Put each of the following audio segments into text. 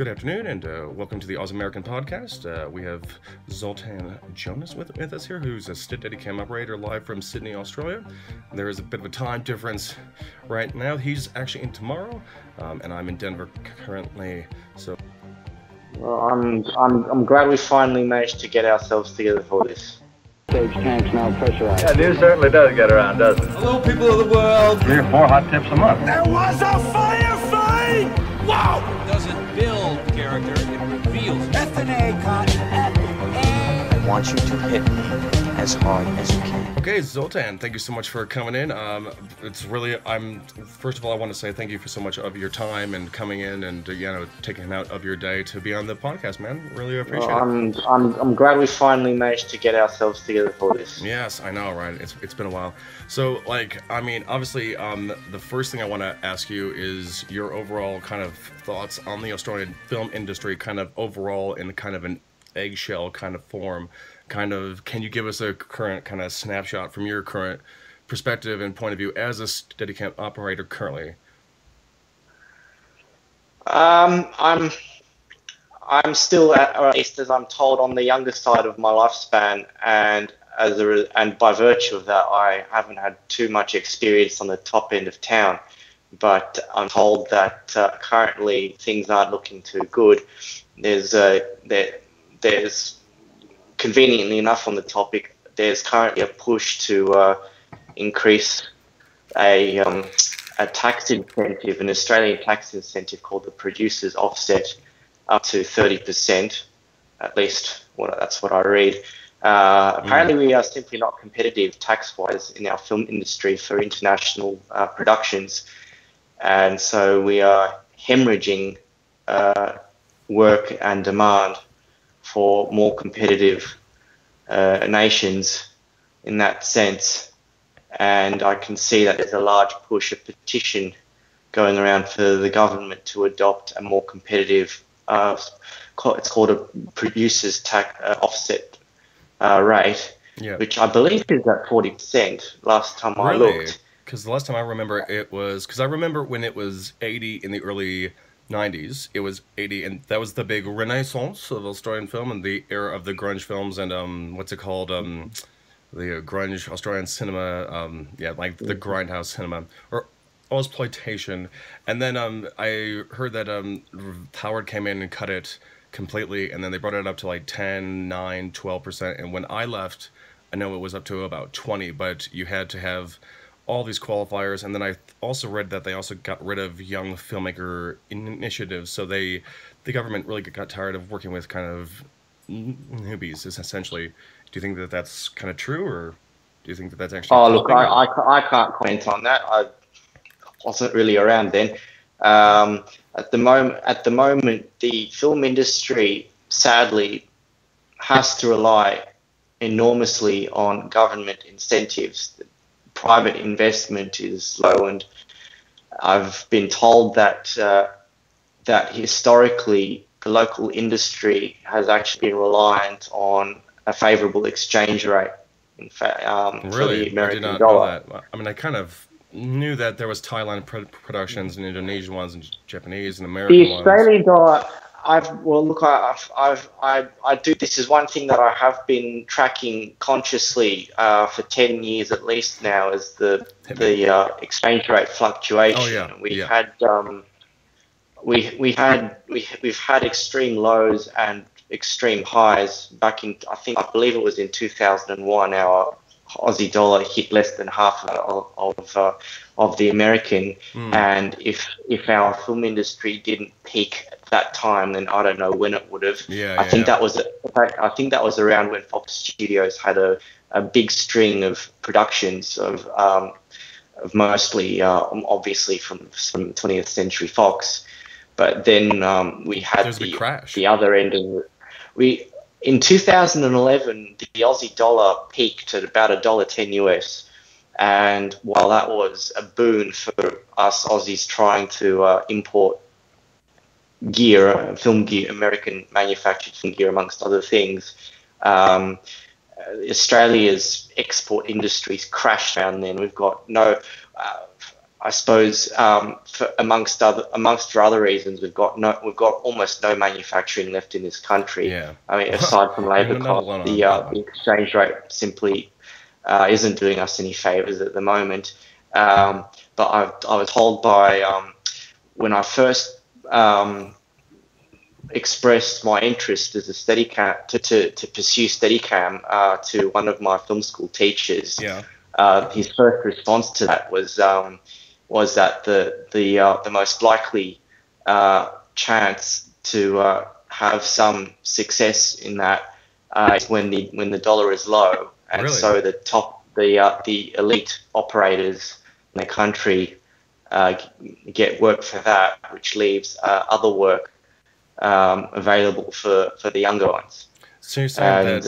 Good afternoon, and welcome to the Ausmerican podcast. We have Zoltan Jonas with us here, who's a Steadicam Operator live from Sydney, Australia. There is a bit of a time difference right now. He's actually in tomorrow, and I'm in Denver currently. So, well, I'm glad we finally managed to get ourselves together for this. Stage tanks now pressurized. Yeah, news certainly does get around, doesn't it? Hello, people of the world. 3 or 4 hot tips a month. There was a firefight! Wow! It doesn't build character, it reveals it. F&A, Cotton, F&A. I want you to hit me as hard as you can. Okay, Zoltan, thank you so much for coming in. First of all, I want to say thank you for so much of your time and coming in and, taking out of your day to be on the podcast, man. Really appreciate it. I'm glad we finally managed to get ourselves together for this. Yes, I know, right? It's been a while. So, obviously, the first thing I want to ask you is your overall kind of thoughts on the Australian film industry, kind of overall in kind of an eggshell kind of form. Can you give us a current kind of snapshot from your current perspective and point of view as a Steadicam operator currently? I'm still, or at least as I'm told, on the younger side of my lifespan, and by virtue of that, I haven't had too much experience on the top end of town. But I'm told that currently things aren't looking too good. There's conveniently enough on the topic, there's currently a push to increase a tax incentive, an Australian tax incentive called the producer's offset, up to 30%. At least that's what I read. Apparently, we are simply not competitive tax-wise in our film industry for international productions, and so we are hemorrhaging work and demand for more competitive nations in that sense. And I can see that there's a large push, a petition going around for the government to adopt a more competitive, it's called a producer's tax offset rate, which I believe is at 40% last time I looked. Because the last time I remember because I remember when it was 80 in the early 90s, it was 80, and that was the big renaissance of Australian film and the era of the grunge films and the grunge Australian cinema, the grindhouse cinema or exploitation. And then I heard that Howard came in and cut it completely, and then they brought it up to like 10, 9, 12%. And when I left, I know it was up to about 20, but you had to have all these qualifiers. And then I also read that they also got rid of young filmmaker initiatives. So the government really got tired of working with kind of newbies, essentially. Do you think that that's kind of true, or do you think that that's actually? Oh, look, I can't comment on that. I wasn't really around then. At the moment, the film industry sadly has to rely enormously on government incentives. Private investment is low, and I've been told that that historically the local industry has actually been reliant on a favourable exchange rate. In fact, for the American dollar. Know that. I mean, I kind of knew that there was Thailand productions and Indonesian ones and Japanese and American ones. The Australian dollar. I do. This is one thing that I have been tracking consciously for 10 years at least now, is the exchange rate fluctuation. Oh yeah. We've had extreme lows and extreme highs back in. I believe it was in 2001. Our Aussie dollar hit less than half of the American, and if our film industry didn't peak at that time, then I don't know when it would have. I think that was around when Fox Studios had a big string of productions of mostly obviously from 20th Century Fox, but then we had the other end of it. In 2011, the Aussie dollar peaked at about $1.10 US, and while that was a boon for us Aussies trying to import gear, film gear, American manufactured film gear, amongst other things, Australia's export industries crashed down then. We've got I suppose amongst other reasons, we've got almost no manufacturing left in this country. Yeah. I mean, aside from labour Not cost, alone the exchange rate simply isn't doing us any favours at the moment. But I was told by when I first expressed my interest as a Steadicam to pursue Steadicam to one of my film school teachers. Yeah. His first response to that was that the most likely chance to have some success in that is when the dollar is low, and Really? so the elite operators in the country get work for that, which leaves other work available for the younger ones. So you're saying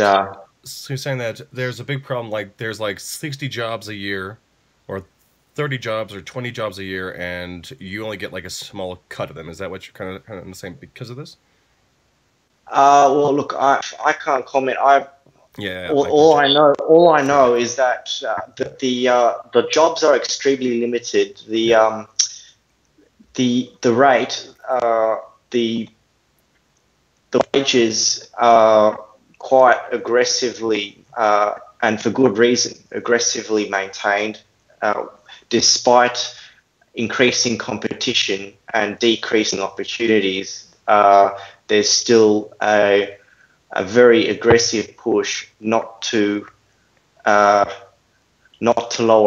that there's a big problem, like there's like 60 jobs a year, or 30 jobs, or 20 jobs a year, and you only get like a small cut of them. Is that what you're kind of saying because of this? Well, look, I can't comment. All I know is that the jobs are extremely limited. The rate, the wages are quite aggressively, and for good reason, aggressively maintained, despite increasing competition and decreasing opportunities. There's still a very aggressive push not to lower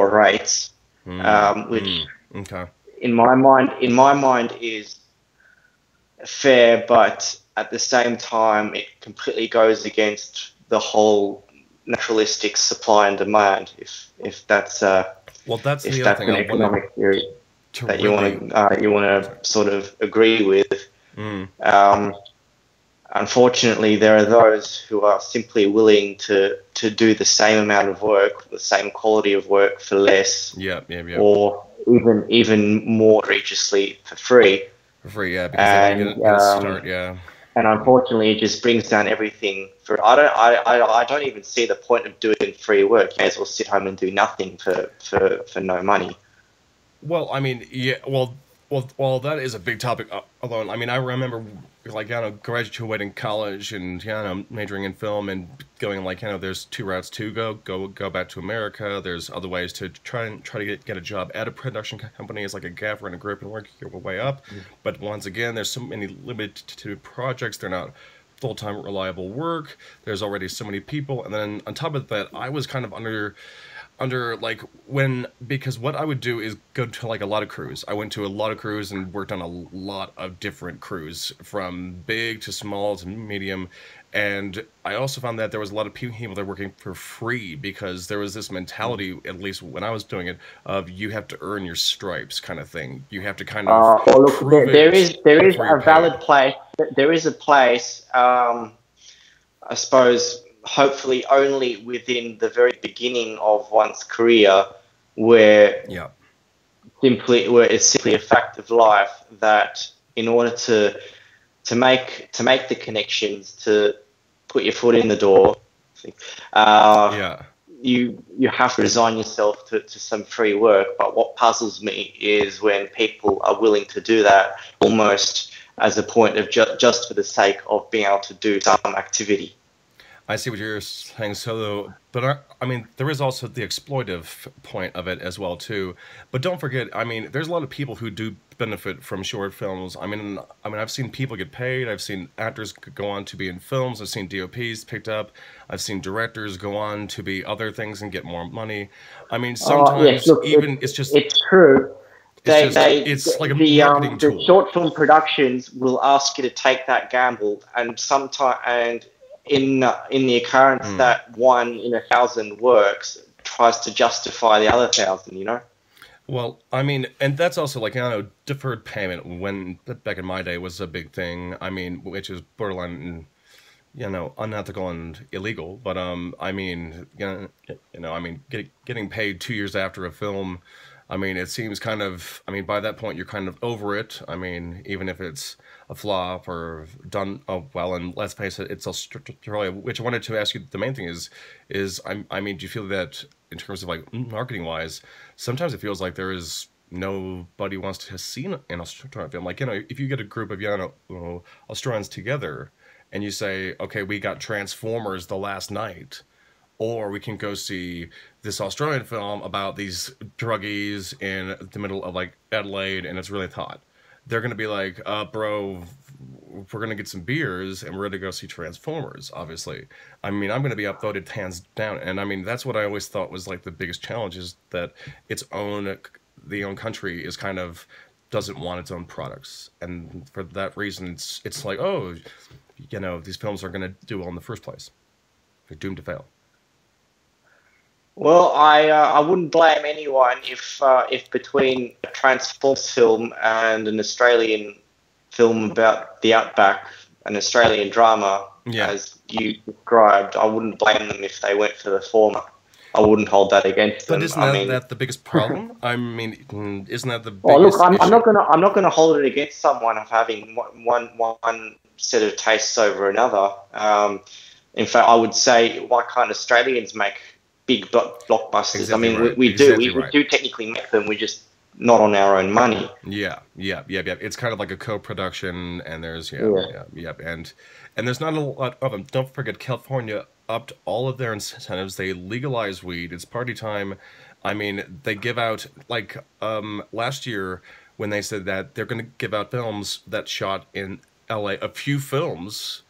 rates, which Okay. in my mind is fair, but at the same time it completely goes against the whole naturalistic supply and demand. If that's Well, that's if the that's other an thing economic theory that you really... want to sort of agree with. Unfortunately, there are those who are simply willing to do the same amount of work, the same quality of work for less, or even more egregiously for free. For free, yeah, because they get a start, yeah. And unfortunately, it just brings down everything. I don't even see the point of doing free work. You may as well sit home and do nothing for no money. Well, I mean, yeah, well, that is a big topic alone. I mean, I remember, like, graduating college and, majoring in film and going, like, there's two routes to go back to America. There's other ways to try to get a job at a production company as, like, a gaffer in a group and work your way up. But once again, there's so many limited projects. They're not full-time reliable work. There's already so many people. And then on top of that, I was kind of under like because what I would do is go to like a lot of crews. I went to a lot of crews and worked on a lot of different crews, from big to small to medium. And I also found that there was a lot of people that were working for free, because there was this mentality, at least when I was doing it, of you have to earn your stripes kind of thing. You have to kind of prove there is a valid place. There is a place, I suppose, hopefully only within the very beginning of one's career, where it's simply a fact of life that in order to make the connections, to put your foot in the door, you have to resign yourself to some free work. But what puzzles me is when people are willing to do that almost as a point of just for the sake of being able to do some activity. I see what you're saying, so, but I mean, there is also the exploitive point of it as well, too. But don't forget, I mean, there's a lot of people who do benefit from short films. I mean, I've seen people get paid. I've seen actors go on to be in films. I've seen DOPs picked up. I've seen directors go on to be other things and get more money. I mean, sometimes it's true. It's like a marketing tool. The short film productions will ask you to take that gamble, and in the occurrence that 1 in 1,000 works, tries to justify the other 1,000, Well, I mean, and that's also like, deferred payment, when back in my day was a big thing. I mean, which is borderline, unethical and illegal. But I mean, getting paid 2 years after a film, I mean, it seems kind of, by that point you're kind of over it. I mean, even if it's a flop or done well, and let's face it, it's Australia. Which I wanted to ask you, the main thing is I mean, do you feel that in terms of like marketing wise, sometimes it feels like there is nobody wants to see an Australian film. Like, if you get a group of young Australians together and you say, okay, we got Transformers the last night, or we can go see this Australian film about these druggies in the middle of like Adelaide and it's really hot. They're going to be like, bro, we're going to get some beers and we're going to go see Transformers, obviously. I mean, I'm going to be upvoted hands down. And I mean, that's what I always thought was like the biggest challenge, is that the own country is kind of doesn't want its own products. And for that reason, it's like, oh, these films are going to do well in the first place. They're doomed to fail. Well, I wouldn't blame anyone if between a Transformers film and an Australian film about the outback, an Australian drama, as you described, I wouldn't blame them if they went for the former. I wouldn't hold that against them. But isn't that the biggest problem? I mean, isn't that the biggest? Well, look, I'm not gonna hold it against someone of having one set of tastes over another. In fact, I would say, why can't Australians make big blockbusters? Exactly, I mean, right. we do technically make them. We just not on our own money. Yeah. It's kind of like a co-production, and there's and there's not a lot of them. Don't forget, California upped all of their incentives. They legalized weed. It's party time. I mean, they give out like last year when they said that they're going to give out films that shot in LA, a few $1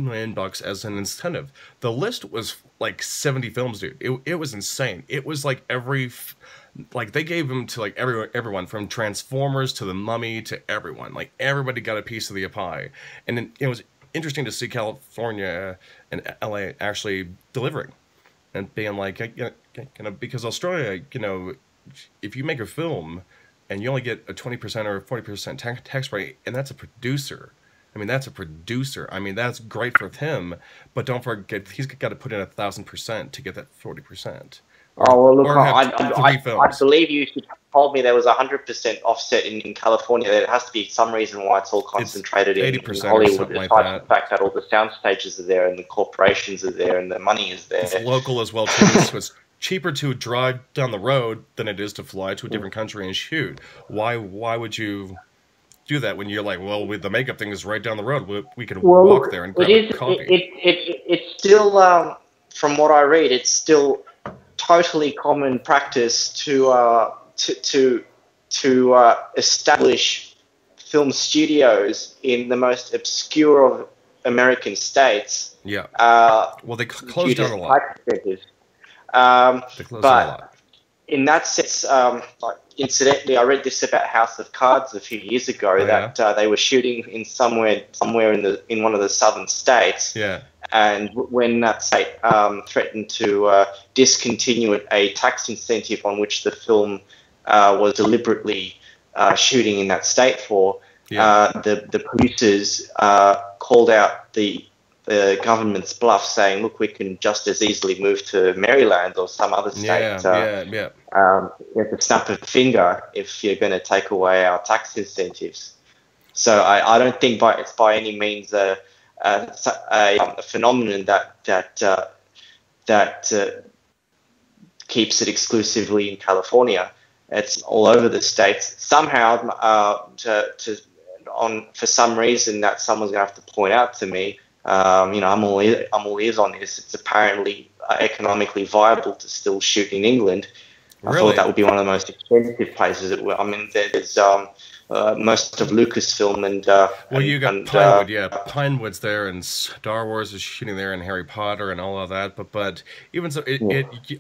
million as an incentive. The list was like 70 films, dude. It was insane. It was like they gave them to like everyone from Transformers to The Mummy to everyone. Like everybody got a piece of the pie, and it was interesting to see California and LA actually delivering and being like, because Australia, if you make a film and you only get a 20% or 40% tax rate, and that's a producer. I mean, that's a producer. I mean, that's great for him, but don't forget, he's got to put in 1,000% to get that 40%. Look, I believe you told me there was 100% offset in California. There has to be some reason why it's all concentrated in Hollywood, despite the fact that all the sound stages are there and the corporations are there and the money is there. It's local as well, too, so it's cheaper to drive down the road than it is to fly to a different country and shoot. Why would you do that when you're like, well, the makeup thing is right down the road. We can walk there and grab a coffee. It's still, from what I read, it's still totally common practice to establish film studios in the most obscure of American states. Yeah. Well, they closed down a lot. They closed down a lot. In that sense, incidentally, I read this about House of Cards a few years ago that they were shooting in somewhere in one of the southern states. Yeah. And when that state threatened to discontinue a tax incentive on which the film was deliberately shooting in that state for, the producers called out the government's bluff, saying, look, we can just as easily move to Maryland or some other state at the snap of a finger if you're going to take away our tax incentives. So I don't think it's by any means a phenomenon that keeps it exclusively in California. It's all over the states. Somehow, for some reason that someone's going to have to point out to me, I'm all ears on this. It's apparently economically viable to still shoot in England. Really? I thought that would be one of the most expensive places. There's most of Lucasfilm and you got Pinewood, Pinewood's there, and Star Wars is shooting there, and Harry Potter, and all of that. But even so,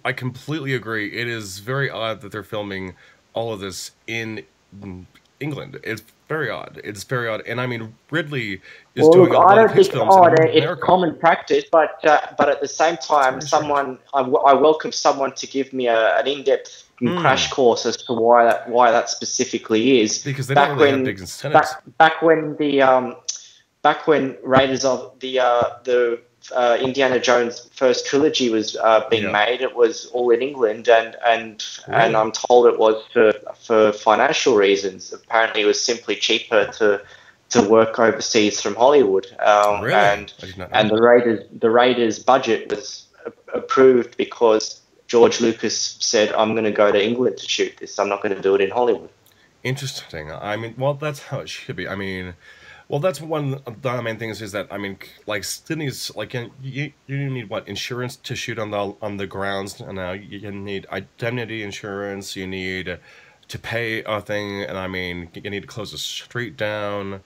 I completely agree. It is very odd that they're filming all of this in England. It's very odd. And I mean, Ridley is doing a lot of his films in America. It's common practice, but at the same time, I welcome someone to give me an in-depth crash course as to why that specifically is. Because they don't really have big incentives. Back when Raiders of the Indiana Jones first trilogy was being made, it was all in England, and I'm told it was for financial reasons. Apparently, it was simply cheaper to work overseas from Hollywood. And the Raiders budget was approved because George Lucas said, I'm going to go to England to shoot this. I'm not going to do it in Hollywood. Interesting. I mean, well, that's how it should be. I mean, well, that's one of the main things is that, I mean, like Sydney's, like you need what, insurance to shoot on the grounds, and you need indemnity insurance. You need to pay a thing, and I mean, you need to close the street down.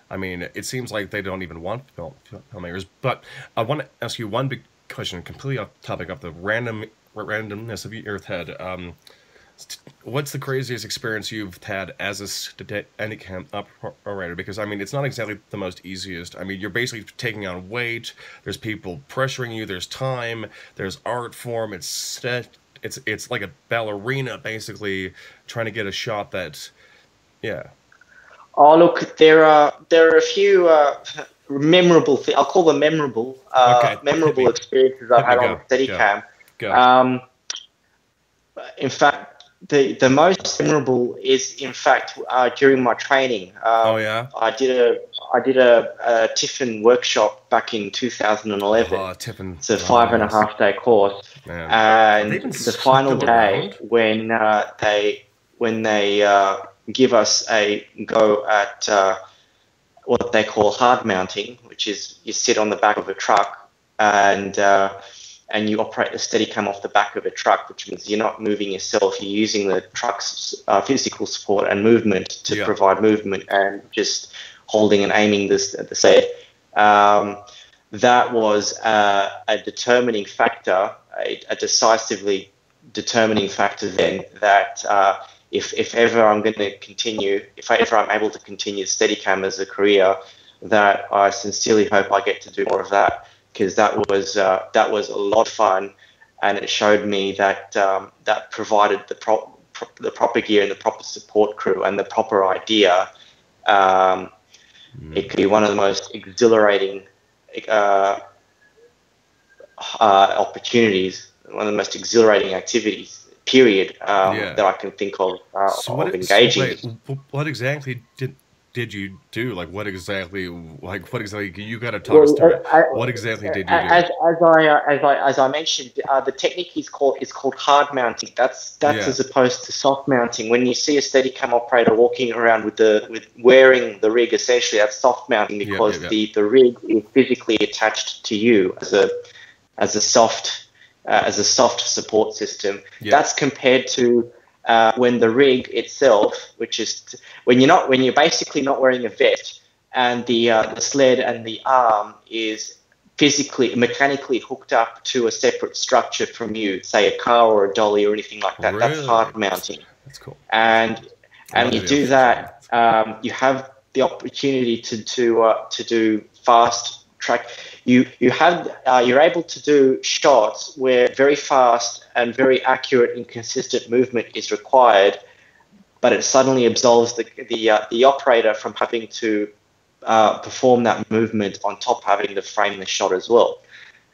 I mean, it seems like they don't even want filmmakers. But I want to ask you one big question, completely off topic of the randomness of your head. What's the craziest experience you've had as a Steadicam operator? Because I mean, it's not exactly the most easiest. I mean, you're basically taking on weight. There's people pressuring you. There's time. There's art form. It's like a ballerina basically trying to get a shot that, yeah. Oh, look, there are a few memorable I'll call them memorable experiences I've had on Steadicam. Go. In fact, the most memorable is in fact during my training. Oh yeah. I did a Tiffin workshop back in 2011. Oh, Tiffin. It's a 5.5 day course, Man. and the final day when they give us a go at what they call hard mounting, which is you sit on the back of a truck and you operate the Steadicam off the back of a truck, which means you're not moving yourself. You're using the truck's physical support and movement to provide movement and just holding and aiming the sled. That was a determining factor, a decisively determining factor then that if ever I'm going to continue, if ever I'm able to continue Steadicam as a career, that I sincerely hope I get to do more of that, because that was a lot of fun, and it showed me that that provided the proper gear and the proper support crew and the proper idea. It could be one of the most exhilarating opportunities, one of the most exhilarating activities, period, that I can think of engaging. So what exactly did you do? What exactly you got to talk us through it. What exactly did you do? As I mentioned, the technique is called hard mounting. That's as opposed to soft mounting. When you see a Steadicam operator walking around with wearing the rig, essentially that's soft mounting, because the rig is physically attached to you as a soft support system. That's compared to when the rig itself, which is when you're basically not wearing a vest, and the sled and the arm is mechanically hooked up to a separate structure from you, say a car or a dolly or anything like that. Really? That's hard mounting. That's cool. And you do that, you have the opportunity to do fast track. You're able to do shots where very fast and very accurate and consistent movement is required, but it suddenly absolves the operator from having to perform that movement on top of having to frame the shot as well.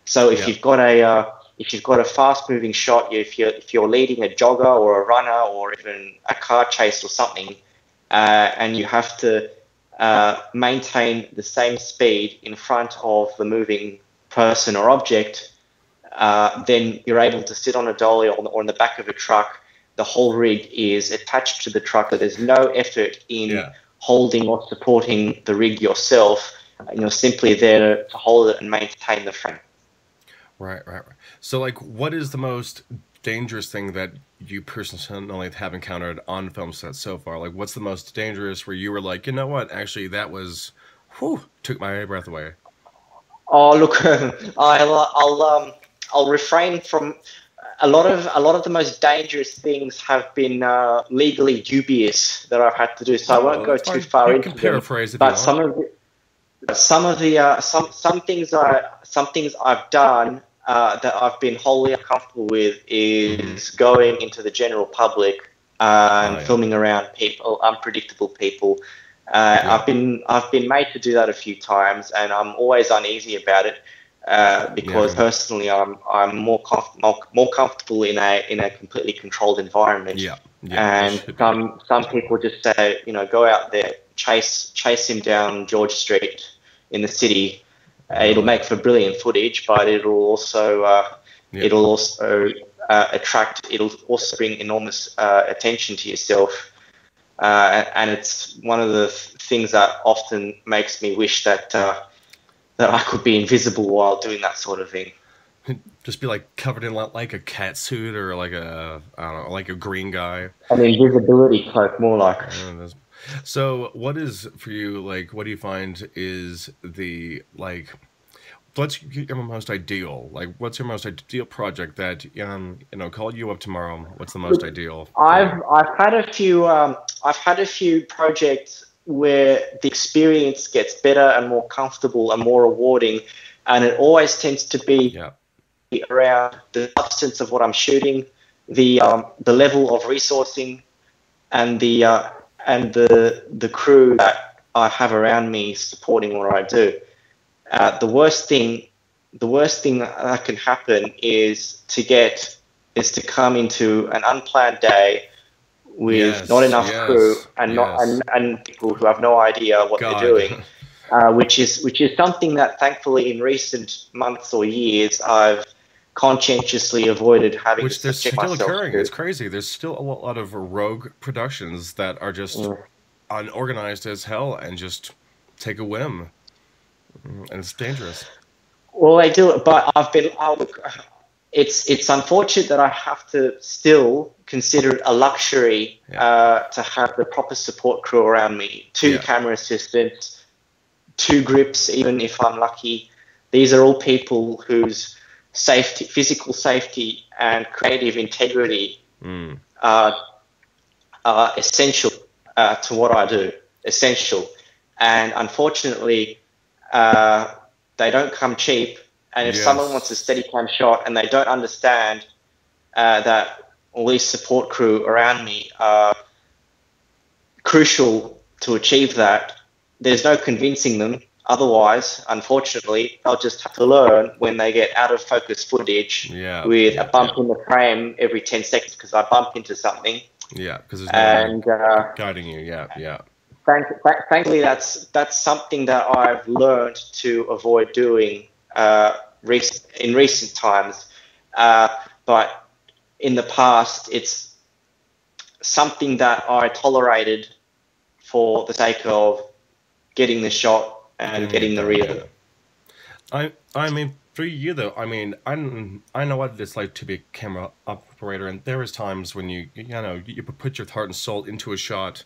So if you've got a fast moving shot, if you're leading a jogger or a runner or even a car chase or something, and you have to maintain the same speed in front of the moving person or object, then you're able to sit on a dolly or on the back of a truck. The whole rig is attached to the truck, but there's no effort in holding or supporting the rig yourself. And you're simply there to hold it and maintain the frame. Right. So, what is the most dangerous thing that you personally have encountered on film sets so far? What's the most dangerous where you were like, you know what, actually that was, took my breath away? Oh, look, I'll refrain from a lot of the most dangerous things have been legally dubious that I've had to do, so I won't go too far into them. But some things I've done that I've been wholly uncomfortable with is going into the general public and filming around people, unpredictable people. I've been made to do that a few times, and I'm always uneasy about it because personally I'm more comfortable in a completely controlled environment. And some people just say, go out there, chase him down George Street in the city. It'll make for brilliant footage, but it'll also attract. It'll also bring enormous attention to yourself, and it's one of the things that often makes me wish that that I could be invisible while doing that sort of thing. Just be like covered in like a cat suit or like a, I don't know, like a green guy. An invisibility cloak, more like. So what is for you, like, what do you find is the, like, what's your most ideal, like, what's your most ideal project that, you know, call you up tomorrow, what's the most ideal? I've had a few projects where the experience gets better and more comfortable and more rewarding, and it always tends to be around the substance of what I'm shooting, the level of resourcing, and the crew that I have around me supporting what I do. The worst thing that can happen is to come into an unplanned day with not enough crew and people who have no idea what they're doing, which is something that thankfully in recent months or years I've conscientiously avoided having which to they're subject still myself occurring. to. It's crazy. There's still a lot of rogue productions that are just unorganized as hell and just take a whim, and it's dangerous. Well, they do it, but it's unfortunate that I have to still consider it a luxury to have the proper support crew around me, 2 camera assistants, 2 grips, even if I'm lucky. These are all people whose safety, physical safety and creative integrity are essential to what I do, essential. And unfortunately, they don't come cheap. And if someone wants a Steadicam shot and they don't understand that all these support crew around me are crucial to achieve that, there's no convincing them. Otherwise, unfortunately, they'll just have to learn when they get out of focus footage with a bump in the frame every 10 seconds because I bump into something. Yeah, because there's no one guiding you. Thankfully, that's something that I've learned to avoid doing in recent times. But in the past, it's something that I tolerated for the sake of getting the shot and getting the reel. I mean, for you though, I mean, I know what it's like to be a camera operator, and there is times when you put your heart and soul into a shot,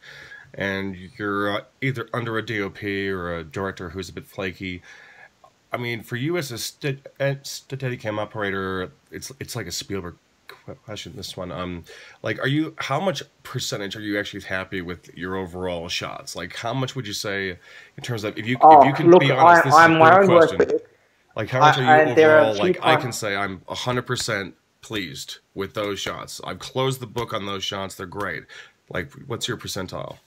and you're either under a DOP or a director who's a bit flaky. I mean, for you as a Steadicam operator, it's like a Spielberg question, this one. Like, how much percentage are you actually happy with your overall shots? Like, how much would you say in terms of, if you can be honest, this is a good question. Like, how much are you overall, like, I can say I'm 100% pleased with those shots. I've closed the book on those shots. They're great. Like, what's your percentile?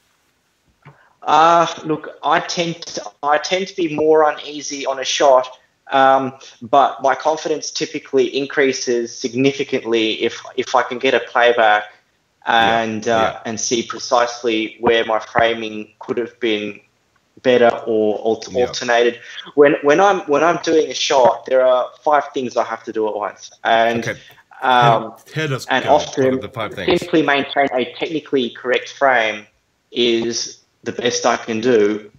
Look, I tend to be more uneasy on a shot, but my confidence typically increases significantly if I can get a playback and see precisely where my framing could have been better or alternated. When I'm doing a shot, there are 5 things I have to do at once, and often the 5 things. Simply maintain a technically correct frame is the best I can do,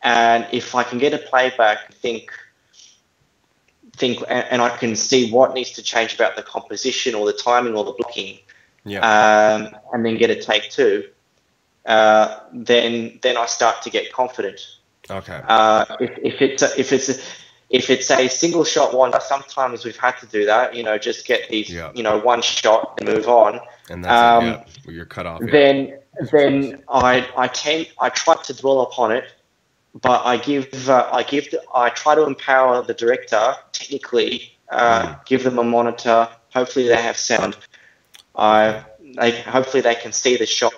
and if I can get a playback, think, and I can see what needs to change about the composition or the timing or the blocking, and then get a take 2, then I start to get confident. Okay. If it's a single shot one, sometimes we've had to do that. Just get these, one shot and move on. And that's you're cut off. Then I try to dwell upon it, but I try to empower the director technically. Give them a monitor. Hopefully they have sound. Hopefully they can see the shot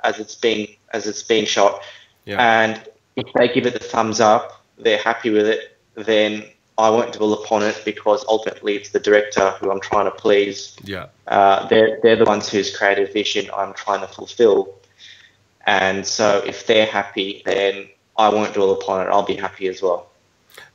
as it's being shot. And if they give it the thumbs up, they're happy with it, then I won't dwell upon it, because ultimately it's the director who I'm trying to please. They're the ones whose creative vision I'm trying to fulfill. And so if they're happy, then I won't dwell upon it. I'll be happy as well.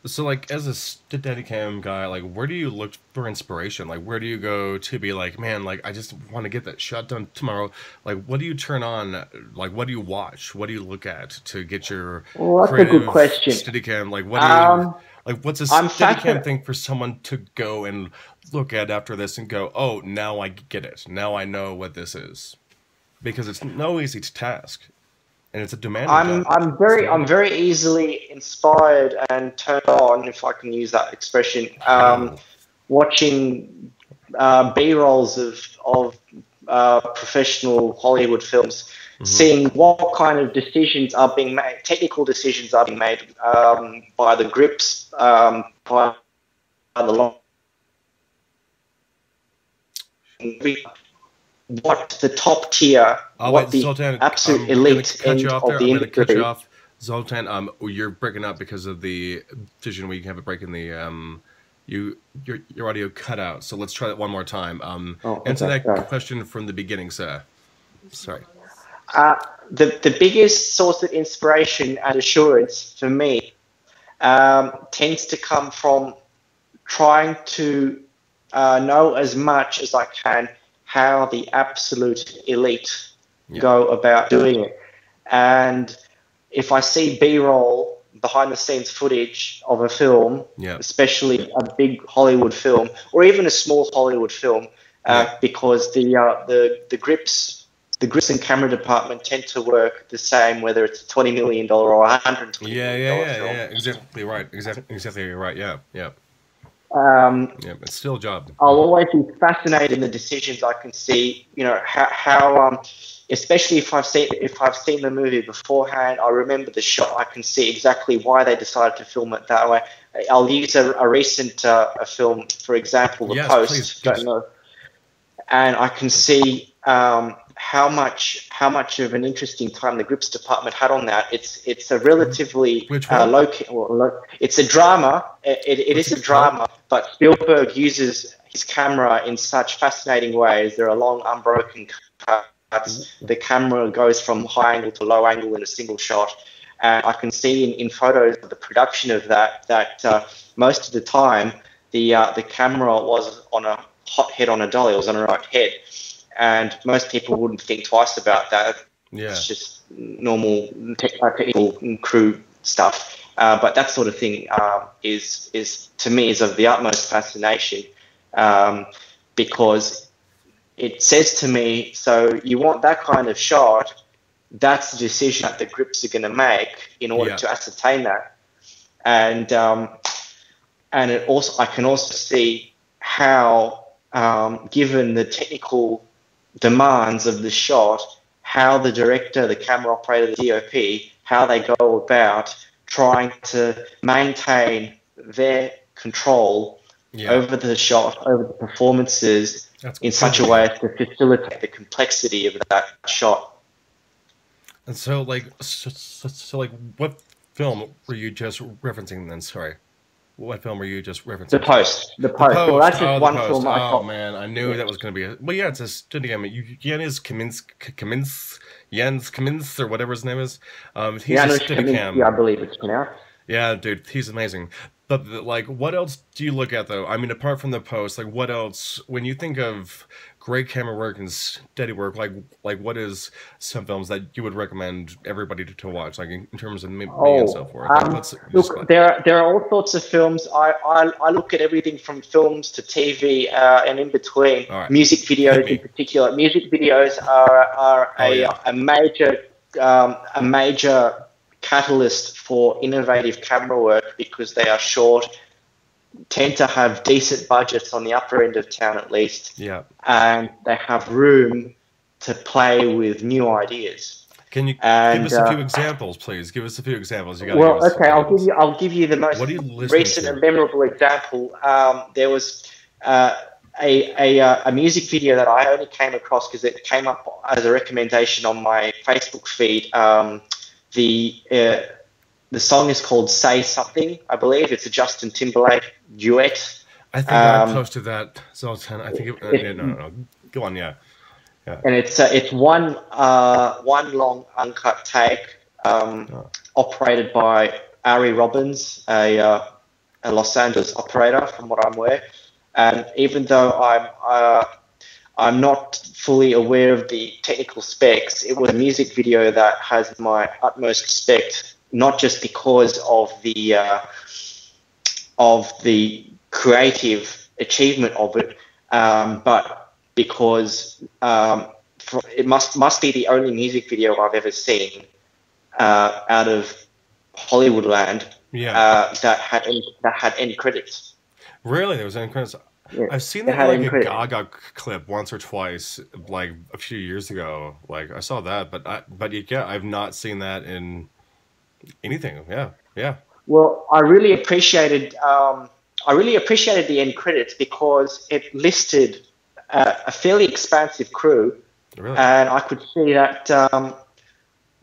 So, like, as a Steadicam guy, like, where do you look for inspiration? Like, where do you go to be like, man, like, I just want to get that shot done tomorrow? Like, what do you turn on? Like, what do you watch? What do you look at to get your Well, that's a creative good question. Steadicam? Like, what do you, like, what's a I'm Steadicam fascinated. thing for someone to go and look at after this and go, oh, now I get it. Now I know what this is. Because it's no easy task. And it's a demanding job. I'm very easily inspired and turned on, if I can use that expression, watching B-rolls of professional Hollywood films, seeing what kind of decisions are being made, technical decisions are being made by the grips, by the long. What the top tier, what the Zoltan, absolute elite end of the I'm going to cut you industry. off. Zoltan, you're breaking up because of the vision where you have a break in the your audio cut out. So let's try that one more time. Answer that question from the beginning, sir. Sorry. The biggest source of inspiration and assurance for me tends to come from trying to know as much as I can how the absolute elite go about doing it. And if I see B-roll, behind-the-scenes footage of a film, especially a big Hollywood film, or even a small Hollywood film, because the grips and camera department tend to work the same, whether it's a $20 million or $120 million film. Yeah, exactly right. Exactly right. Yeah. It's still a job. I'll always be fascinated in the decisions I can see. You know how especially if I've seen the movie beforehand, I remember the shot. I can see exactly why they decided to film it that way. I'll use a recent a film, for example, The Post. Please. And I can see how much of an interesting time the grips department had on that. It's a relatively it's a drama. It is a drama, but Spielberg uses his camera in such fascinating ways. There are long unbroken cuts. The camera goes from high angle to low angle in a single shot. And I can see in photos of the production of that most of the time the camera was on a hot head on a dolly. It was on a right head. And most people wouldn't think twice about that. It's just normal technical crew stuff. But that sort of thing is to me is of the utmost fascination because it says to me, so you want that kind of shot, that's the decision that the grips are going to make in order to ascertain that. And it also I can also see how, given the technical demands of the shot, how the director, the camera operator, the DOP, how they go about trying to maintain their control over the shot, over the performances in such a way as to facilitate the complexity of that shot. And so, like, what film were you just referencing then? Sorry. What film were you just referencing? The Post. Well, that's just one film I thought. Oh, man, I knew that was going to be Well, yeah, it's a Steadicam. Jens Kamins, or whatever his name is. He's a Steadicam. I believe it's pronounced. Yeah, dude, he's amazing. But, like, what else do you look at, though? I mean, apart from The Post, like, what else, when you think of great camera work and steady work, like what is some films that you would recommend everybody to watch, like, in terms of me and so forth? Look, there are all sorts of films. I look at everything from films to TV and in between. Right. Music videos in particular. Music videos are a major catalyst for innovative camera work because they are short, tend to have decent budgets on the upper end of town at least, and they have room to play with new ideas. Can you give us a few examples, please? Give us a few examples. I'll give you the most recent and memorable example. There was a music video that I only came across because it came up as a recommendation on my Facebook feed. The song is called "Say Something," I believe. It's a Justin Timberlake duet. I think I posted that, Zoltan. I think no. Go on, yeah. And it's one long uncut take, operated by Ari Robbins, a Los Angeles operator, from what I'm aware. And even though I'm not fully aware of the technical specs, it was a music video that has my utmost respect, not just because of the creative achievement of it, but because it must be the only music video I've ever seen out of Hollywoodland that had end credits. Really, there was end credits. Yeah, I've seen it that had in end like a credits. Gaga clip once or twice, like a few years ago. Like I saw that, but yeah, I've not seen that in anything. Yeah. Well, I really appreciated the end credits because it listed a fairly expansive crew, Really? and I could see that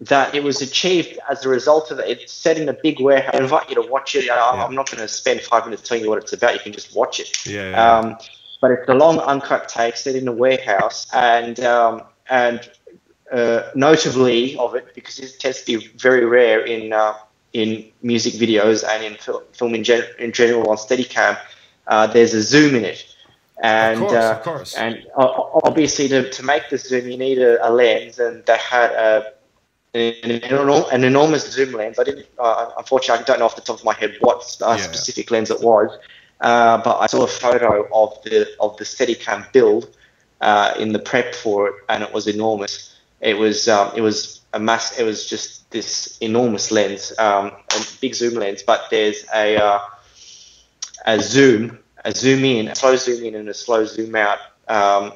that it was achieved as a result of it. It's set in a big warehouse. I invite you to watch it. I'm not going to spend 5 minutes telling you what it's about. You can just watch it. Yeah. But it's a long uncut take set in a warehouse, and notably of it, because it tends to be very rare in music videos and in film in general on Steadicam, there's a zoom in it. And, of course. And obviously to make the zoom, you need a lens, and they had an enormous zoom lens. I didn't, unfortunately, I don't know off the top of my head what specific lens it was, but I saw a photo of the Steadicam build in the prep for it, and it was enormous. It was just this enormous lens, a big zoom lens, but there's a zoom in, a slow zoom in and a slow zoom out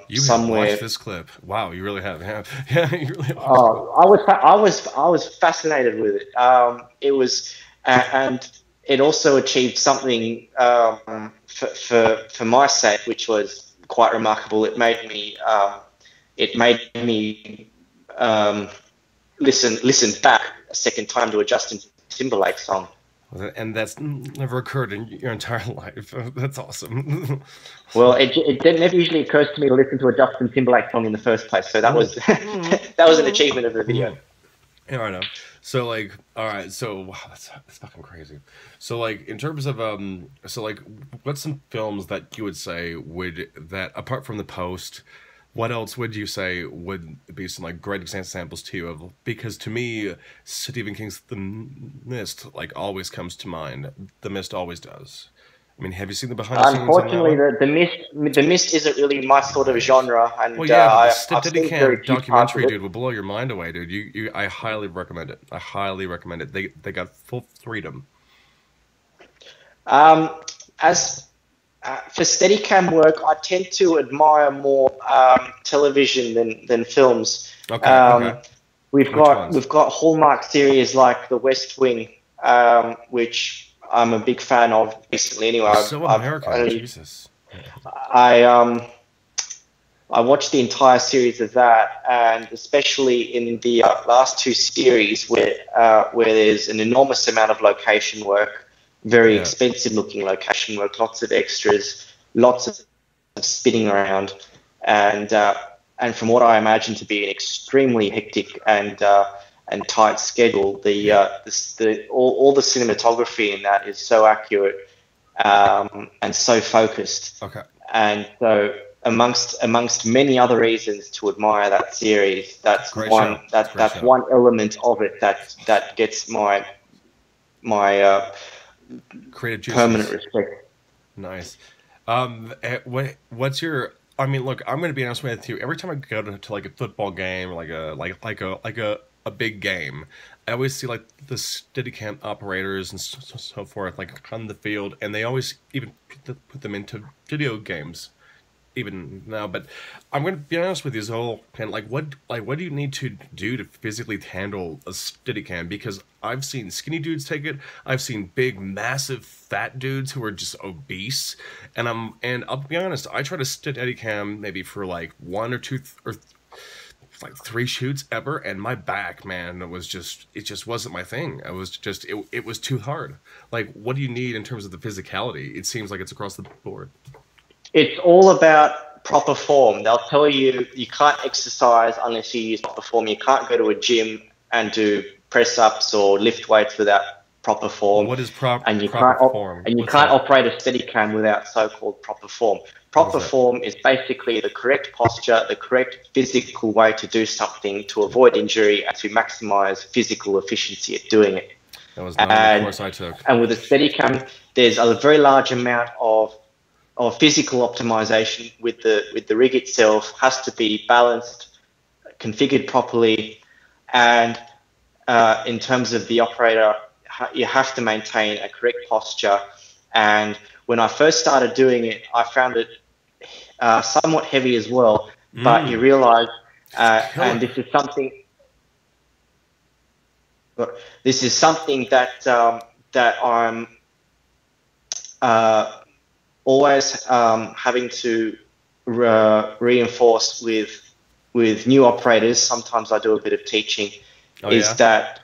You somewhere. have watched this clip. Wow, you really have. Yeah, you really have. I was fascinated with it. It was, and it also achieved something for my sake, which was quite remarkable. It made me listen back a second time to a Justin Timberlake song. And that's never occurred in your entire life. That's awesome. Well, it never usually occurs to me to listen to a Justin Timberlake song in the first place, so that was that was an achievement of the video. Yeah, I know. So like, all right. So wow, that's fucking crazy. So like, in terms of what's some films that you would say apart from The Post, what else would you say would be some like great examples to you of? Because to me, Stephen King's The Mist like always comes to mind. The Mist always does. I mean, have you seen the behind the scenes? Unfortunately, the Mist isn't really my sort of genre, and well, yeah, I've seen very Steadicam few documentary, parts of dude, will blow your mind away, dude. I highly recommend it. I highly recommend it. They got full freedom. As for Steadicam work, I tend to admire more television than films. Okay. We've got Hallmark series like The West Wing, which I'm a big fan of recently. Anyway, so American, Jesus. I watched the entire series of that, and especially in the last two series where there's an enormous amount of location work, very expensive looking location work, lots of extras, lots of spinning around, and from what I imagine to be an extremely hectic and tight schedule, all the cinematography in that is so accurate and so focused. Okay. And so amongst many other reasons to admire that series, that's one element of it that gets my creative juices. Permanent respect. Nice. What's your? I mean, look, I'm going to be honest with you. Every time I go to like a football game or like a big game, I always see like the Steadicam operators and so forth like on the field, and they always even put them into video games. Even now, but I'm going to be honest with you, Zol, and what do you need to do to physically handle a Steadicam? Because I've seen skinny dudes take it, I've seen big, massive, fat dudes who are just obese, and I'll be honest, I tried a Steadicam maybe for like one or two or like 3 shoots ever, and my back, man, it just wasn't my thing. It was too hard. Like, what do you need in terms of the physicality? It seems like it's across the board. It's all about proper form. They'll tell you can't exercise unless you use proper form. You can't go to a gym and do press-ups or lift weights without proper form. What is proper form? And you can't operate a Steadicam without so-called proper form. Proper form is basically the correct posture, the correct physical way to do something to avoid injury and to maximize physical efficiency at doing it. That was not the course I took. And with a Steadicam, there's a very large amount of physical optimization with the rig itself. Has to be balanced, configured properly, and in terms of the operator, you have to maintain a correct posture. And when I first started doing it, I found it somewhat heavy as well. But you realize, and this is something that I'm always having to reinforce with new operators. Sometimes I do a bit of teaching. That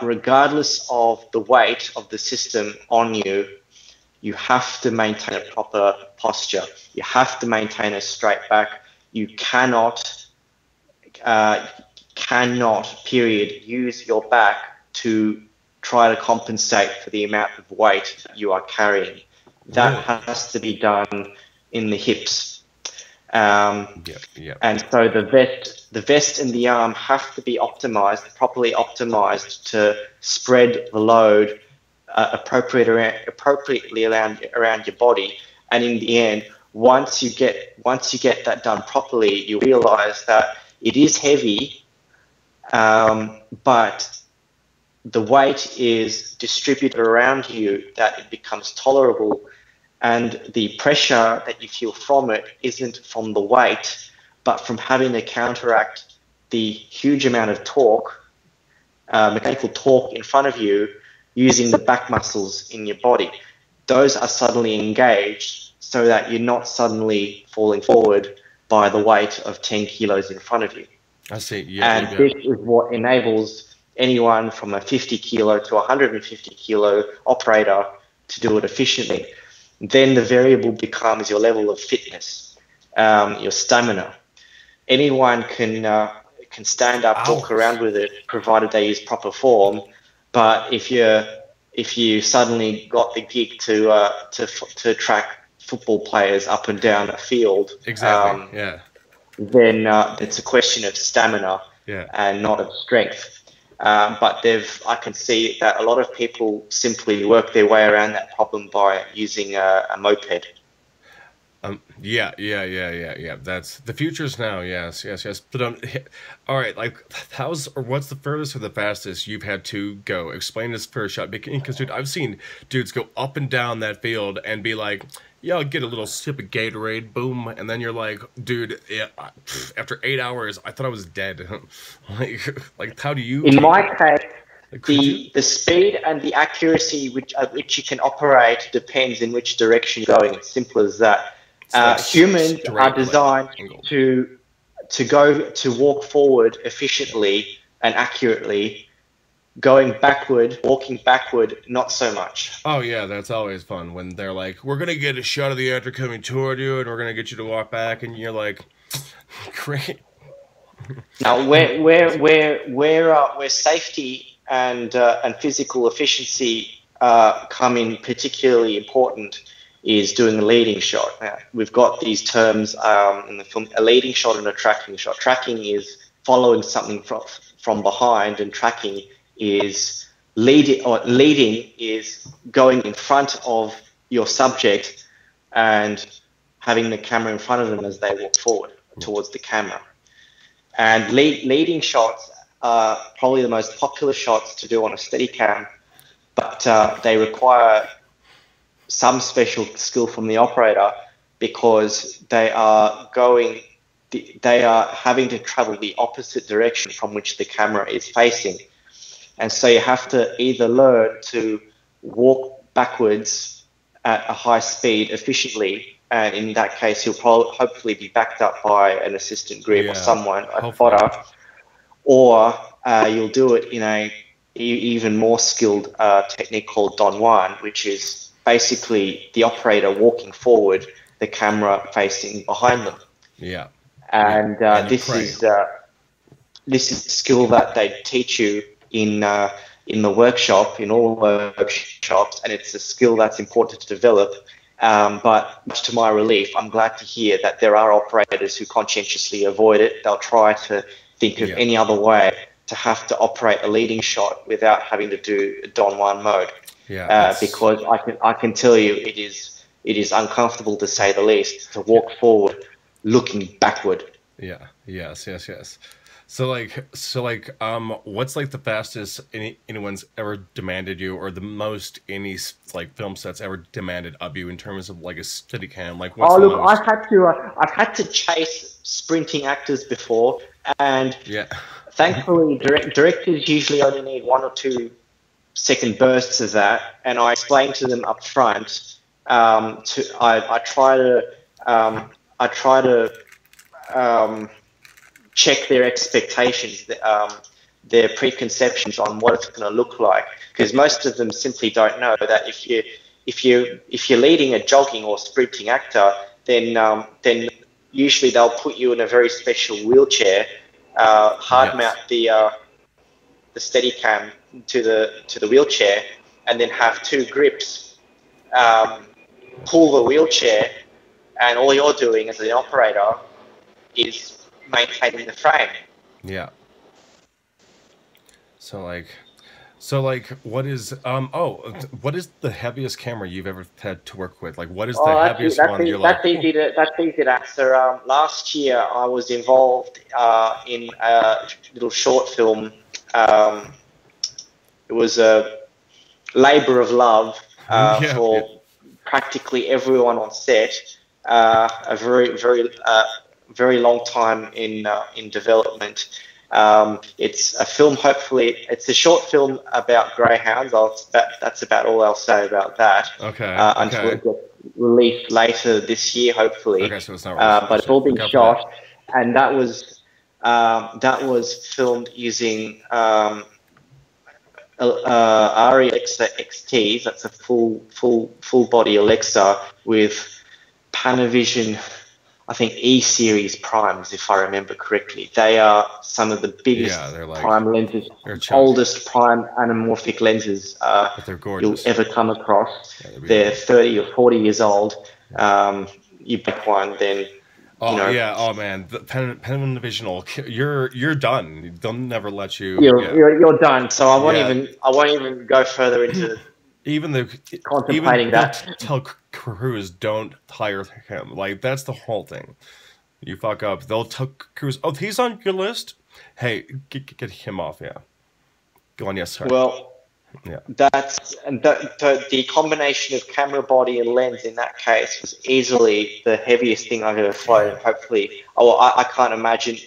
regardless of the weight of the system on you, you have to maintain a proper posture. You have to maintain a straight back. You cannot, period, use your back to try to compensate for the amount of weight that you are carrying. That has to be done in the hips. And so the vest and the arm have to be properly optimized to spread the load appropriately around your body. And in the end, once you get that done properly, you realize that it is heavy, but the weight is distributed around you that it becomes tolerable. And the pressure that you feel from it isn't from the weight, but from having to counteract the huge amount of torque, mechanical torque in front of you, using the back muscles in your body. Those are suddenly engaged so that you're not suddenly falling forward by the weight of 10 kilos in front of you. I see, yeah. And this is what enables anyone from a 50 kilo to 150 kilo operator to do it efficiently. Then the variable becomes your level of fitness, your stamina. Anyone can stand up, walk around with it, provided they use proper form. But if you suddenly got the gig to track football players up and down a field, then it's a question of stamina and not of strength. But I can see that a lot of people simply work their way around that problem by using a moped. That's the future's now. Yes. But all right. Like, what's the furthest or the fastest you've had to go? Explain this per shot, because dude, I've seen dudes go up and down that field and be like, "Yeah, I'll get a little sip of Gatorade, boom," and then you're like, "Dude, after 8 hours, I thought I was dead." like, how do you? In my case, the speed and the accuracy at which you can operate depends in which direction you're going. It's simple as that. Humans are designed to walk forward efficiently and accurately. Walking backward, not so much. Oh yeah, that's always fun when they're like, "We're gonna get a shot of the actor coming toward you, and we're gonna get you to walk back," and you're like, "Great." Now, where safety and physical efficiency come in particularly important is doing a leading shot. Now, we've got these terms in the film: a leading shot and a tracking shot. Tracking is following something from behind, and tracking is leading is going in front of your subject and having the camera in front of them as they walk forward towards the camera. And leading shots are probably the most popular shots to do on a Steadicam, but they require some special skill from the operator because they are having to travel the opposite direction from which the camera is facing. And so you have to either learn to walk backwards at a high speed efficiently, and in that case you'll hopefully be backed up by an assistant grip or someone, a spotter, or you'll do it in a even more skilled technique called Dahlman, which is basically the operator walking forward, the camera facing behind them. Yeah. And this is a skill that they teach you in in the workshop, in all workshops, and it's a skill that's important to develop. But much to my relief, I'm glad to hear that there are operators who conscientiously avoid it. They'll try to think of any other way to have to operate a leading shot without having to do Don Juan mode. Because I can tell you it is uncomfortable, to say the least, to walk forward looking backward. Yes. So what's like the fastest anyone's ever demanded you, or the most any like film sets ever demanded of you in terms of like a Steadicam? Like, what's the most? I've had to chase sprinting actors before, and thankfully directors usually only need 1 or 2 second bursts of that, and I explain to them up front. I try to check their expectations, their preconceptions on what it's going to look like, because most of them simply don't know that if you're leading a jogging or sprinting actor, then usually they'll put you in a very special wheelchair, hard mount the Steadicam to the wheelchair, and then have 2 grips, pull the wheelchair, and all you're doing as an operator is maintaining the frame. So what is what is the heaviest camera you've ever had to work with? Like, what is the heaviest one you're like? That's easy to answer. Last year I was involved in a little short film. It was a labor of love for practically everyone on set. A very long time in development. It's a film. Hopefully, it's a short film about greyhounds. That's about all I'll say about that. Until it gets released later this year, hopefully. Okay, so it's not released. But it's all been shot, and that was filmed using ARRI Alexa XTs. That's a full body Alexa with Panavision, I think, E-series primes, if I remember correctly. They are some of the biggest prime lenses, oldest prime anamorphic lenses you'll ever come across. They're 30 or 40 years old. You pick one, then... Oh man, the Panavision, you're done. They'll never let you. You're done. So I won't even go further into contemplating that. Tell crews don't hire him. Like, that's the whole thing. You fuck up, they'll tell crews, oh, he's on your list. Hey, get him off. Go on, yes sir. Well, the combination of camera body and lens in that case was easily the heaviest thing I've ever flown. Hopefully, I can't imagine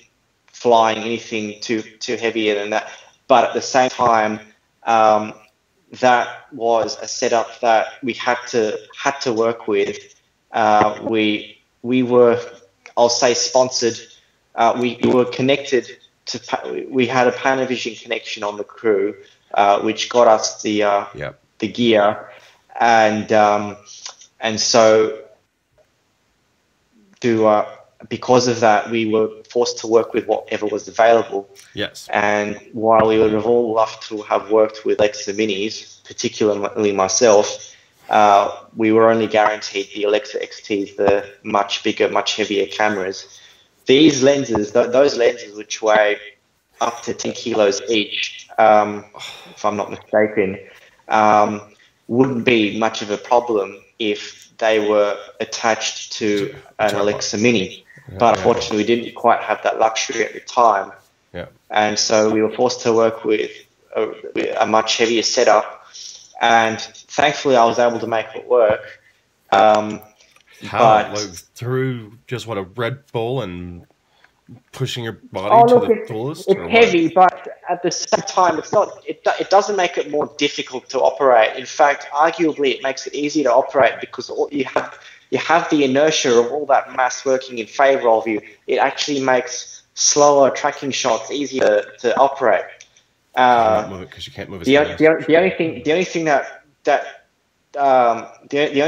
flying anything too heavier than that. But at the same time, that was a setup that we had to work with. We were, I'll say, sponsored. We were connected to. We had a Panavision connection on the crew, which got us the gear, and so because of that, we were forced to work with whatever was available. Yes. And while we would have all loved to have worked with Alexa Minis, particularly myself, we were only guaranteed the Alexa XTs, the much bigger, much heavier cameras. These lenses, those lenses which weigh up to 10 kilos each, if I'm not mistaken, wouldn't be much of a problem if they were attached to an Alexa Mini. But unfortunately, we didn't quite have that luxury at the time. And so we were forced to work with a much heavier setup. And thankfully, I was able to make it work. How? Like, through just a Red Bull and pushing your body to the fullest? It's heavy, but at the same time, it's not. It doesn't make it more difficult to operate. In fact, arguably, it makes it easier to operate because you have the inertia of all that mass working in favor of you. It actually makes slower tracking shots easier to operate. Because you can't move it. The only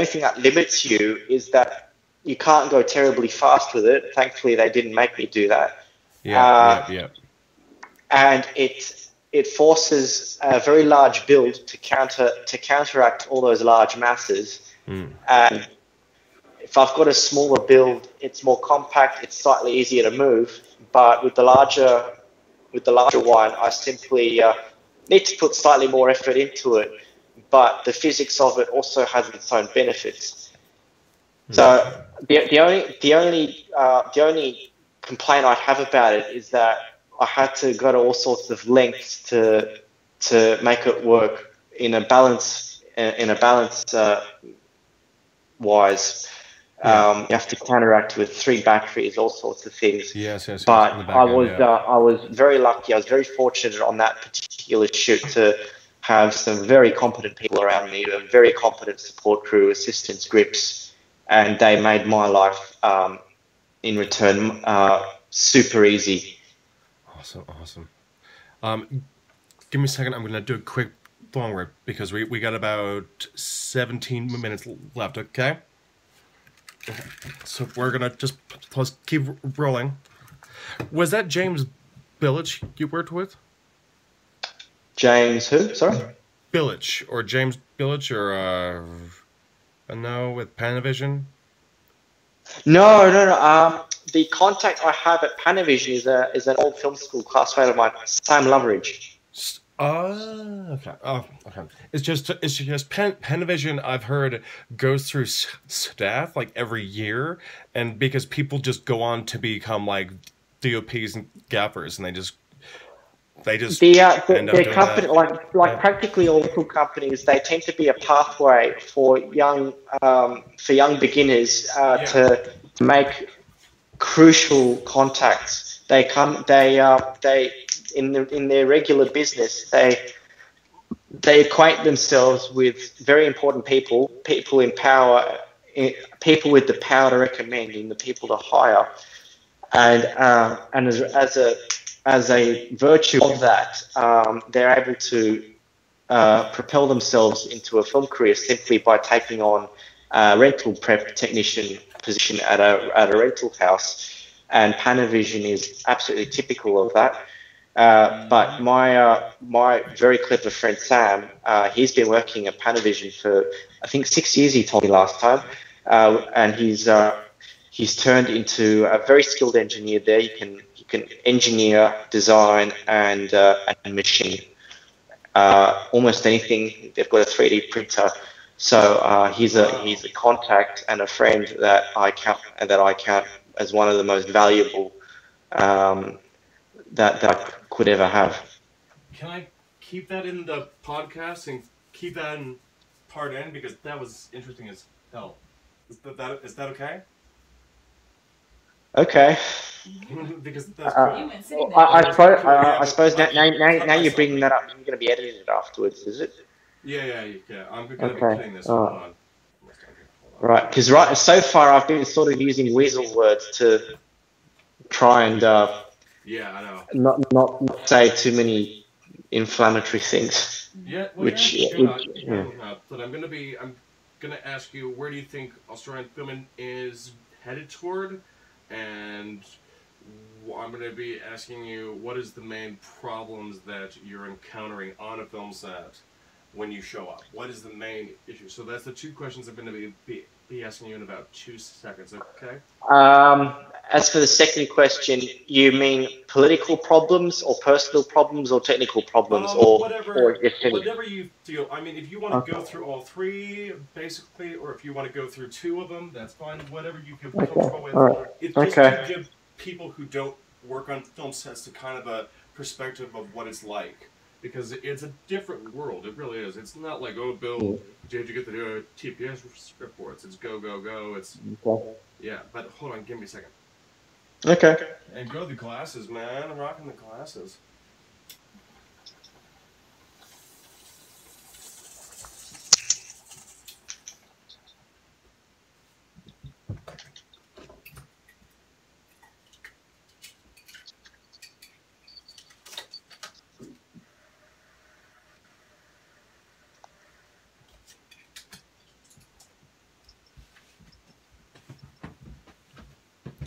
thing that limits you is that you can't go terribly fast with it. Thankfully, they didn't make me do that. Yeah. And it forces a very large build to counteract all those large masses. And if I've got a smaller build, it's more compact, it's slightly easier to move. But with the larger one, I simply need to put slightly more effort into it. But the physics of it also has its own benefits. So the only complaint I have about it is that I had to go to all sorts of lengths to make it work in a balance wise. You have to counteract with 3 batteries, all sorts of things. Yes. But I was very lucky. I was very fortunate on that particular shoot to have some very competent people around me, a very competent support crew, assistants, grips, and they made my life in return super easy. Awesome. Give me a second. I'm going to do a quick long rip because we got about 17 minutes left. Okay. So we're gonna just keep rolling. Was that James Billich you worked with? James who? Sorry? Billich or James Billich or no, with Panavision? No. The contact I have at Panavision is an old film school classmate of mine, Sam Loveridge. Okay. Okay. It's just Panavision, I've heard, goes through staff like every year, and because people just go on to become like DOPs and gaffers, and they just end up doing company that. like practically all little companies, they tend to be a pathway for young beginners to make crucial contacts. They in their regular business, they acquaint themselves with very important people in power, people with the power to recommend and the people to hire, and as a virtue of that, they're able to propel themselves into a film career simply by taking on a rental prep technician position at a rental house, and Panavision is absolutely typical of that. But my very clever friend Sam, he's been working at Panavision for I think 6 years. He told me last time, and he's turned into a very skilled engineer there. You can engineer, design, and machine almost anything. They've got a 3D printer, so he's a contact and a friend that I count as one of the most valuable that I could ever have. Can I keep that in the podcast and keep that in part N, because that was interesting as hell? Is that okay? Okay. Because that's I suppose now you're bringing that up. You're going to be editing it afterwards, is it? Yeah. I'm going to be cutting this. Hold on. Right, because so far I've been sort of using weasel words to try and yeah, I know. Not say too many inflammatory things. Yeah, well, but I'm gonna ask you, where do you think Australian filming is headed toward, and I'm gonna be asking you, what is the main problems that you're encountering on a film set when you show up? What is the main issue? So that's the 2 questions I'm gonna be asking you in about 2 seconds. Okay. As for the second question, you mean political problems or personal problems or technical problems whatever you feel. I mean, if you want to go through all 3, basically, or if you want to go through 2 of them, that's fine. Whatever you feel comfortable with. Right. It's just to give people who don't work on film sets to kind of a perspective of what it's like. Because it's a different world. It really is. It's not like, oh, Bill, did you get the TPS reports? It's go, go, go. It's yeah. But hold on, give me a second. Okay. And grow the glasses, man. I'm rocking the glasses.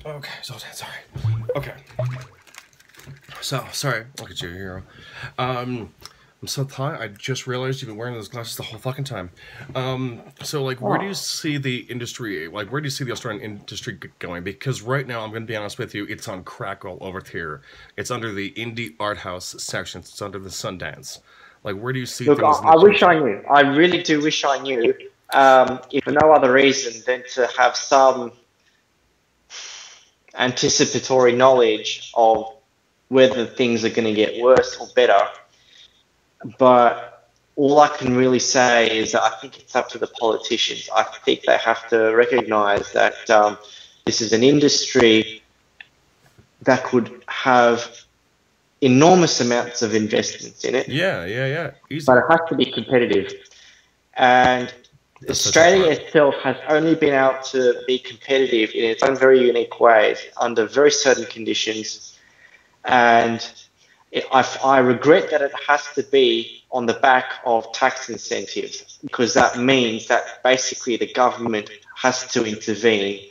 Okay, Zoltan, sorry. Okay. So, sorry, look at you, hero. I'm so tired. I just realized you've been wearing those glasses the whole fucking time. So, like, where do you see the industry, like, where do you see the Australian industry going? Because right now, I'm going to be honest with you, it's on crack all over here. It's under the indie art house section. It's under the Sundance. Like, where do you see Look, things in the I wish future? I knew. I really do wish I knew. If for no other reason than to have some anticipatory knowledge of whether things are going to get worse or better. But all I can really say is that I think it's up to the politicians. I think they have to recognise that this is an industry that could have enormous amounts of investments in it. Yeah. Easy. But it has to be competitive. And Australia itself has only been able to be competitive in its own very unique ways under very certain conditions. And I regret that it has to be on the back of tax incentives, because that means that basically the government has to intervene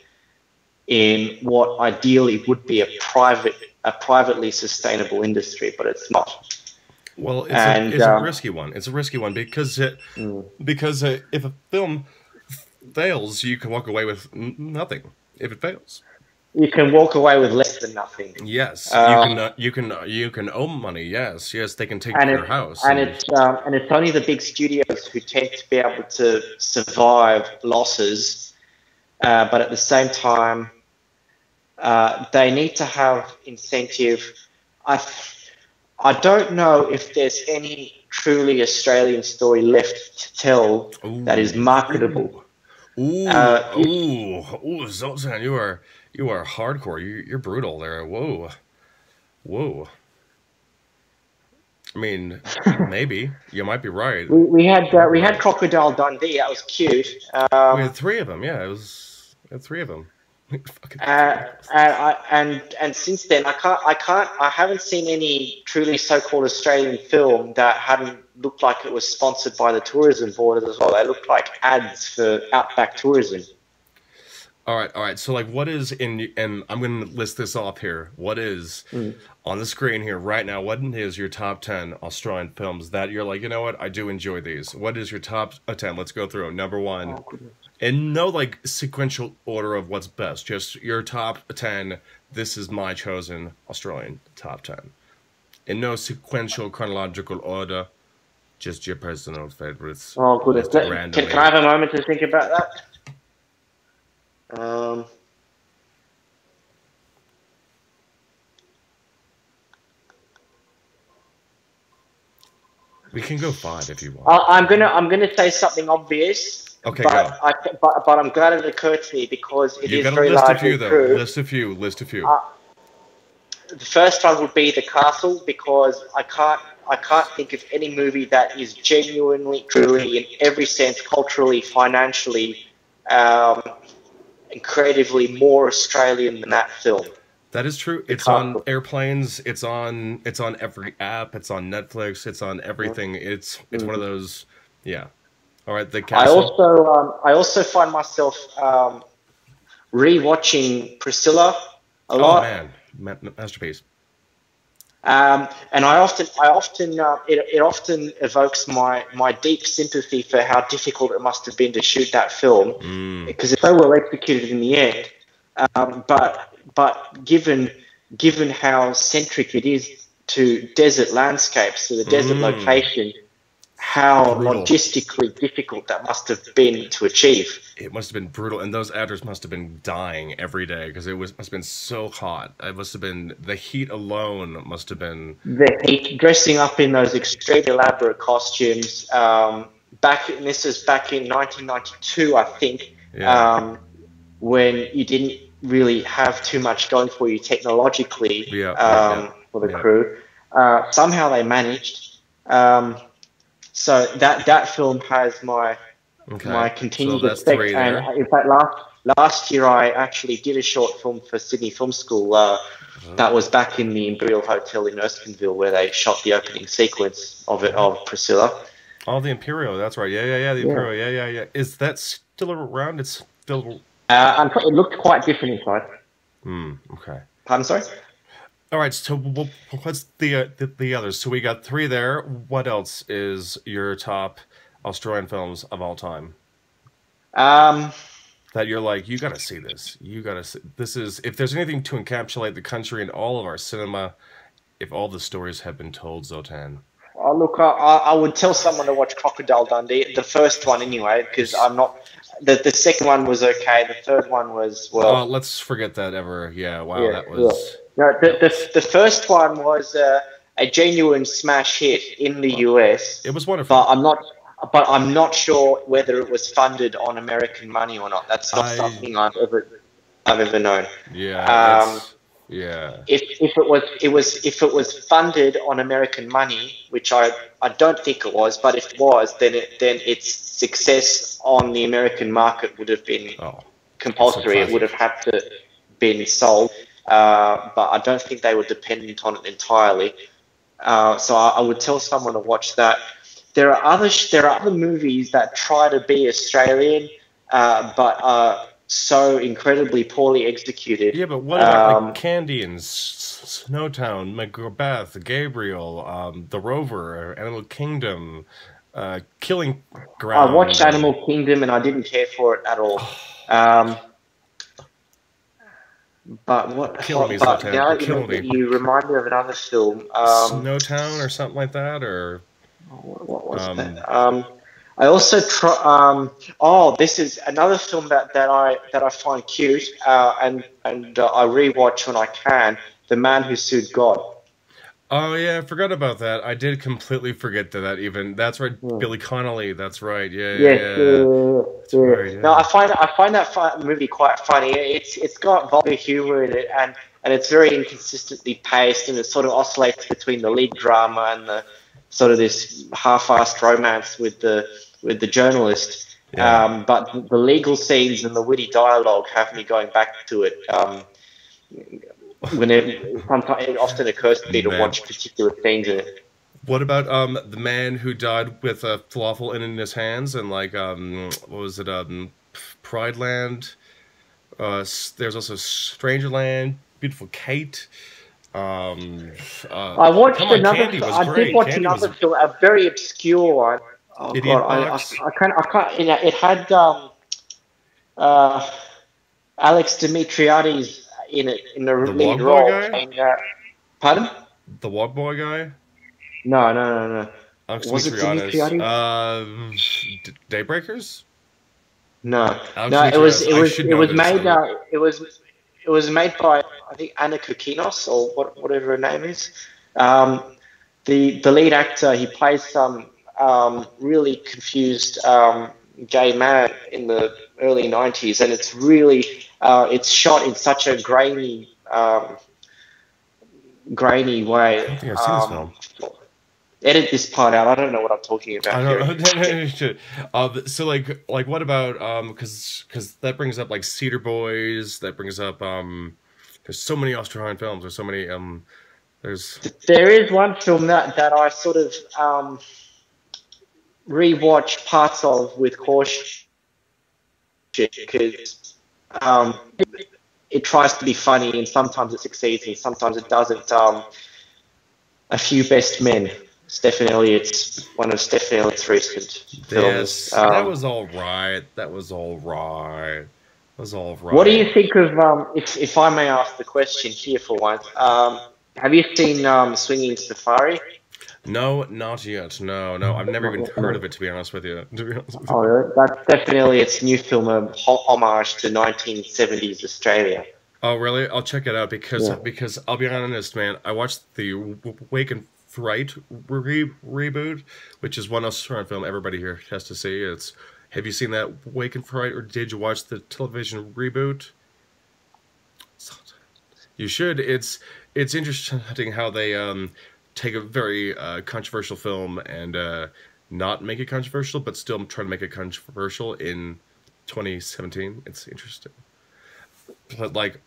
in what ideally would be a privately sustainable industry, but it's not. Well, it's a risky one. It's a risky one because if a film fails, you can walk away with nothing. If it fails, you can walk away with less than nothing. Yes, you can owe money. Yes, they can take your house. And it's only the big studios who tend to be able to survive losses, but at the same time, they need to have incentive. I don't know if there's any truly Australian story left to tell that is marketable. Zoltan, you are hardcore. You're brutal there. Whoa. I mean, maybe you might be right. We had Crocodile Dundee. That was cute. We had three of them. Yeah, we had three of them. And since then, I haven't seen any truly so-called Australian film that hadn't looked like it was sponsored by the tourism board as well. They looked like ads for outback tourism. All right. So, like, what is and I'm going to list this off here. What is on the screen here right now? What is your top 10 Australian films that you're like, you know what, I do enjoy these? What is your top 10? Let's go through. Number one. And no, like, sequential order of what's best. Just your top 10. This is my chosen Australian top 10. In no sequential chronological order. Just your personal favorites. Oh, goodness. Can I have a moment to think about that? We can go 5 if you want. I'm gonna say something obvious. Okay, but go. But I'm glad it occurred to me because it is very list large a few, and though. true. List a few. The first one would be The Castle, because I can't think of any movie that is genuinely, truly, in every sense, culturally, financially, and creatively more Australian than that film. That is true. It's on airplanes. It's on every app. It's on Netflix. It's on everything. It's one of those. Yeah. All right. The Castle. I also find myself rewatching Priscilla a lot. Oh man, masterpiece. And I often it often evokes my deep sympathy for how difficult it must have been to shoot that film, because it's so well executed in the end. But given how centric it is to desert landscapes, to the desert location, how logistically difficult that must have been to achieve. It must have been brutal, and those actors must have been dying every day because must have been so hot. It must have been the heat alone. Must have been the heat, dressing up in those extremely elaborate costumes. This was back in 1992, I think, when you didn't really have too much going for you technologically for the crew. Somehow they managed. So that film has my continued respect. And in fact, last year I actually did a short film for Sydney Film School. That was back in the Imperial Hotel in Erskineville, where they shot the opening sequence of Priscilla. Oh, the Imperial. That's right. Yeah. The Imperial. Yeah. Is that still around? It's still. It looked quite different inside. Okay. Pardon, sorry? All right, so what's the others? So we got three there. What else is your top Australian films of all time? That you're like, you got to see this. You got to see. This is, if there's anything to encapsulate the country and all of our cinema, if all the stories have been told, Zoltan. Oh, look, I would tell someone to watch Crocodile Dundee, the first one anyway, because I'm not. The second one was okay. The third one was, well. Oh, let's forget that ever. Yeah, wow, that was. Yeah. No, the first one was a genuine smash hit in the US. It was wonderful. But I'm not sure whether it was funded on American money or not. That's not something I've ever known. Yeah. Yeah. If it was funded on American money, which I don't think it was, but if it was, then its success on the American market would have been compulsory. It would have had to been sold, but I don't think they were dependent on it entirely. So I would tell someone to watch that. There are other movies that try to be Australian, but are so incredibly poorly executed. Yeah, but what about like Candy and Snowtown, Macbeth, Gabriel, The Rover, Animal Kingdom, Killing Ground? I watched Animal Kingdom and I didn't care for it at all. But what? Kill me, but Snowtown. now Kill me. You remind me of another film. Snowtown or something like that, or what was that? I also this is another film that I find cute, and I rewatch when I can. The Man Who Sued God. Oh yeah, I forgot about that. I did completely forget that. Even that's right, Billy Connolly. That's right. Yeah. That's right, yeah. No, I find that movie quite funny. It's got vulgar humor in it, and it's very inconsistently paced, and it sort of oscillates between the lead drama and the sort of this half-assed romance with the journalist. Yeah. But the legal scenes and the witty dialogue have me going back to it. Sometimes it often occurs to me to watch particular scenes in it. What about the man who died with a falafel in his hands and like what was it, Pride Land? There's also Strangerland, Beautiful Kate. I watched another. I did watch another film, a very obscure one. Oh God, I can't. It had Alex Dimitriades in it in the lead role. Pardon? The Walk Boy guy? No. Was it Dimitriades? Daybreakers? No. It was made by, I think, Anna Kokinos or whatever her name is. The lead actor, he plays some really confused gay man in the early 90s, and it's really it's shot in such a grainy way. I don't think I've seen this film. Edit this part out. I don't know what I'm talking about. So like what about because that brings up like Cedar Boys. That brings up there's so many Australian films. There's so many there is one film that I sort of rewatch parts of with caution because it tries to be funny and sometimes it succeeds and sometimes it doesn't. A Few Best Men. Stephen Elliott's one of Stephen Elliott's recent films. Yes, that was all right. What do you think of, if I may ask the question here for once, have you seen Swinging Safari? No, not yet. No, I've never even heard of it, to be honest with you. Oh, really? That's Stephen Elliott's new film, a homage to 1970s Australia. Oh, really? I'll check it out because I'll be honest, man. I watched the Wake and Fright reboot, which is one Australian film everybody here has to see. Have you seen that Wake and Fright, or did you watch the television reboot? You should. It's interesting how they take a very controversial film and not make it controversial, but still try to make it controversial in 2017. It's interesting. But like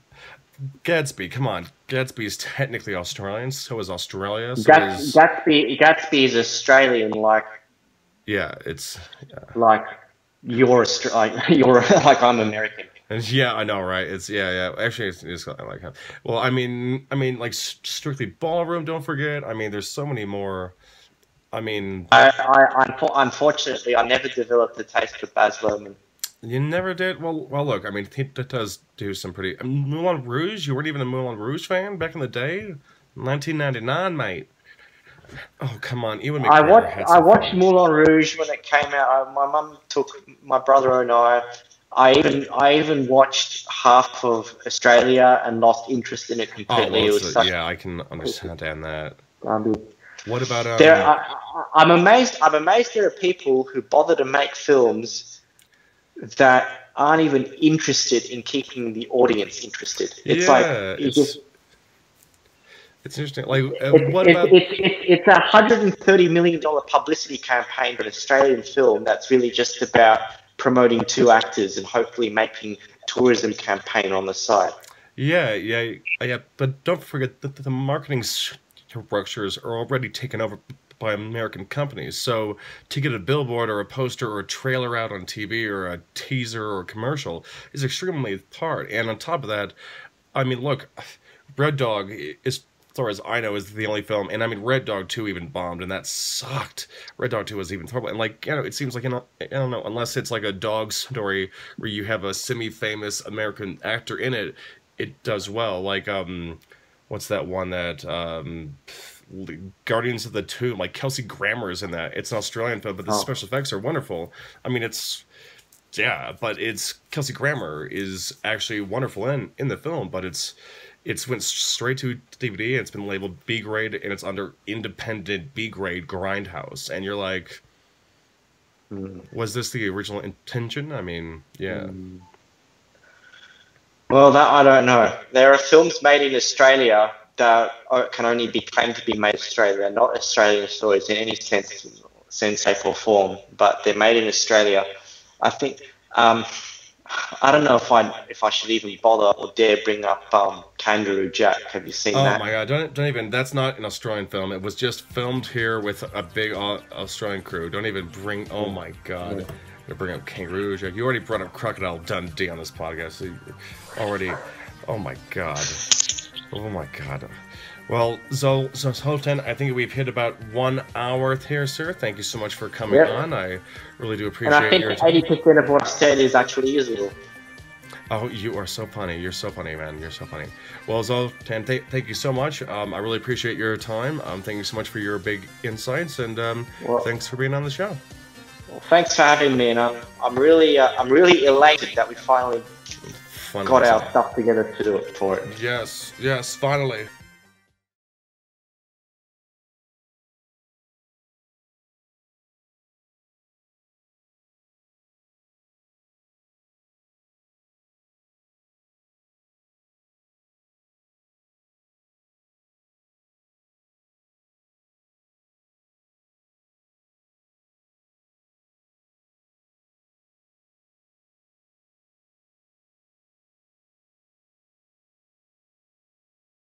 Gatsby, come on. Gatsby is technically Australian, so is Australia. So Gatsby is Australian, like... Yeah, it's... Like, you're like I'm American. And yeah, I know, right? It's yeah. Actually, it's I like how. Well, I mean, like strictly ballroom. Don't forget. I mean, there's so many more. I mean, Unfortunately, I never developed the taste for Baz Luhrmann. you never did. Well, look. I mean, he does do some pretty. Moulin Rouge. You weren't even a Moulin Rouge fan back in the day, 1999, mate. Oh, come on, Ewan McGregor had some I watched fun. Moulin Rouge when it came out. My mum took my brother and I. I even watched half of Australia and lost interest in it Oh, completely. well, It was such. yeah, I can understand that. Um, What about I'm amazed. I'm amazed there are people who bother to make films that aren't even interested in keeping the audience interested. It's like yeah, you just. it's interesting. Like, It's what about? it's $130 million publicity campaign for an Australian film that's really just about promoting two actors and hopefully making tourism campaign on the side. Yeah. But don't forget that the marketing structures are already taken over by American companies. So to get a billboard or a poster or a trailer out on TV or a teaser or a commercial is extremely hard. And on top of that, I mean, look, Red Dog is, as far as I know, is the only film, and I mean, Red Dog 2 even bombed, and that sucked. Red Dog 2 was even horrible, and like, it seems like, I don't know, unless it's like a dog story where you have a semi-famous American actor in it, it does well. Like, what's that one that, Guardians of the Tomb, like Kelsey Grammer's in that. It's an Australian film, but the special effects are wonderful. I mean, yeah, but Kelsey Grammer is actually wonderful in the film, but it's went straight to DVD, and it's been labeled B grade, and it's under independent B grade Grindhouse, and you're like, was this the original intention? I mean, yeah. Well, that I don't know. There are films made in Australia that can only be claimed to be made in Australia. They're not Australian stories in any sense, shape, or form, but they're made in Australia. I think. I don't know if I should even bother or dare bring up Kangaroo Jack. Have you seen that? Oh my god, don't even, that's not an Australian film. It was just filmed here with a big Australian crew. Don't even bring, oh my god. To bring up Kangaroo Jack. You already brought up Crocodile Dundee on this podcast. So already, oh my god. Oh my god. Well, Zoltan, I think we've hit about 1 hour here, sir. Thank you so much for coming on. I really do appreciate your time. And I think 80% of what I said is actually usable. Oh, you are so funny. You're so funny, man. You're so funny. Well, Zoltan, thank you so much. I really appreciate your time. Thank you so much for your big insights, and thanks for being on the show. Well, thanks for having me, and I'm really elated that we finally got our stuff together to do it for it. Yes, finally.